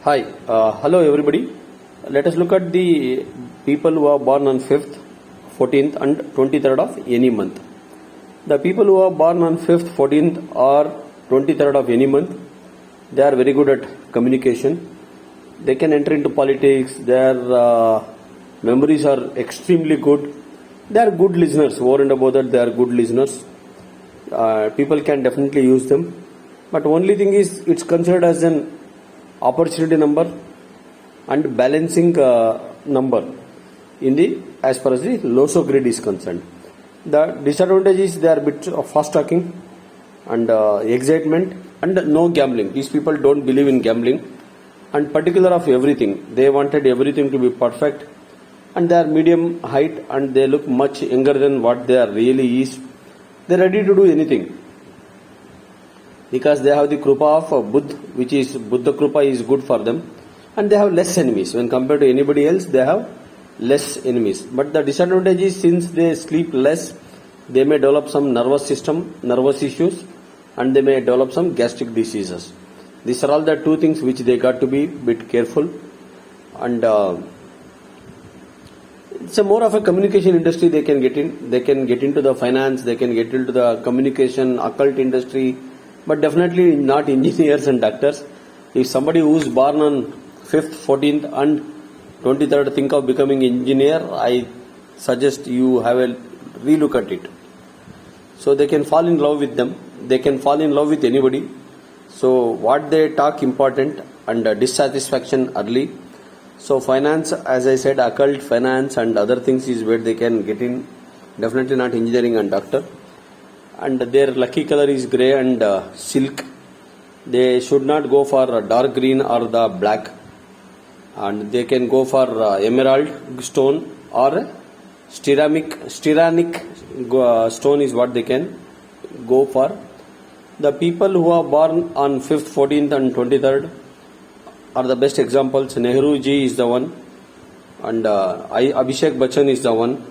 Hi, hello everybody. Let us look at the people who are born on 5th, 14th and 23rd of any month. The people who are born on 5th, 14th or 23rd of any month, they are very good at communication. They can enter into politics. Their memories are extremely good. They are good listeners. Over and above that, they are good listeners. People can definitely use them. But only thing is, it's considered as an opportunity number and balancing number in the as far as the LOSO grid is concerned. The disadvantage is they are a bit of fast talking and excitement and no gambling. These people don't believe in gambling and particular of everything. They wanted everything to be perfect and they are medium height and they look much younger than what they are really is. They are ready to do anything because they have the Krupa of Buddha, which is Buddha Krupa is good for them, and they have less enemies when compared to anybody else. They have less enemies. But the disadvantage is since they sleep less, they may develop some nervous issues, and they may develop some gastric diseases. These are all the two things which they got to be bit careful. And it's a more of a communication industry they can get in. They can get into the finance, they can get into the communication, occult industry, but definitely not engineers and doctors. If somebody who is born on 5th, 14th and 23rd think of becoming engineer, I suggest you have a relook at it. So they can fall in love with them. They can fall in love with anybody. So what they talk important and dissatisfaction early. So finance, as I said, occult, finance and other things is where they can get in. Definitely not engineering and doctor. And their lucky color is grey and silk. They should not go for dark green or the black. And they can go for emerald stone or styranic stone is what they can go for. The people who are born on 5th, 14th and 23rd are the best examples. Nehru ji is the one, and Abhishek Bachchan is the one,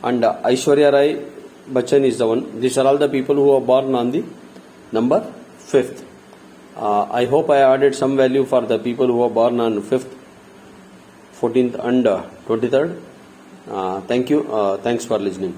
and Aishwarya Rai Bachchan is the one. These are all the people who are born on the number 5th. I hope I added some value for the people who are born on 5th, 14th and 23rd. Thank you. Thanks for listening.